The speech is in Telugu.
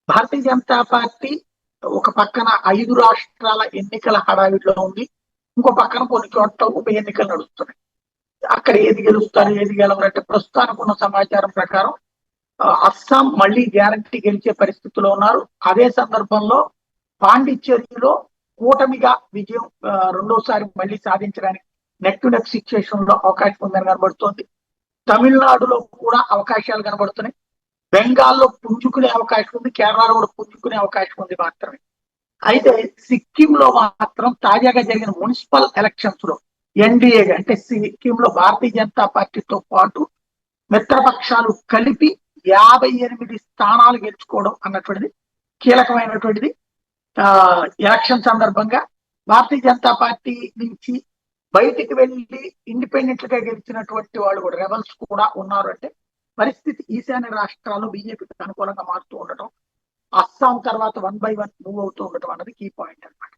భారతీయ జనతా పార్టీ ఒక పక్కన 5 రాష్ట్రాల ఎన్నికల హడావిడిలో ఉంది. ఇంకో పక్కన కొన్ని చోట్ల ఉప ఎన్నికలు నడుస్తున్నాయి. అక్కడ ఏది గెలుస్తారు, ఏది గెలవరంటే ప్రస్తుతానికి ఉన్న సమాచారం ప్రకారం అస్సాం మళ్ళీ గ్యారంటీ గెలిచే పరిస్థితిలో ఉన్నారు. అదే సందర్భంలో పాండిచ్చేరిలో కూటమిగా విజయం రెండోసారి మళ్ళీ సాధించడానికి నెక్ టు నెక్ సిచ్యుయేషన్ లో అవకాశం ఉందని కనబడుతోంది. తమిళనాడులో కూడా అవకాశాలు కనబడుతున్నాయి. బెంగాల్లో పుంజుకునే అవకాశం ఉంది, కేరళలో కూడా పుంజుకునే అవకాశం ఉంది మాత్రమే. అయితే సిక్కిం లో మాత్రం తాజాగా జరిగిన మున్సిపల్ ఎలక్షన్స్ లో ఎన్డీఏ అంటే సిక్కిం లో భారతీయ జనతా పార్టీతో పాటు మిత్రపక్షాలు కలిపి 58 స్థానాలు గెలుచుకోవడం అన్నటువంటిది కీలకమైనటువంటిది. ఎలక్షన్ సందర్భంగా భారతీయ జనతా పార్టీ నుంచి బయటికి వెళ్ళి ఇండిపెండెంట్ గా గెలిచినటువంటి వాళ్ళు కూడా రెబల్స్ కూడా ఉన్నారు. అంటే పరిస్థితి ఈశాన్య రాష్ట్రాల్లో బీజేపీకి అనుకూలంగా మారుతూ ఉండటం, అస్సాం తర్వాత 1 by 1 మూవ్ అవుతూ ఉండటం అన్నది కీ పాయింట్ అన్నమాట.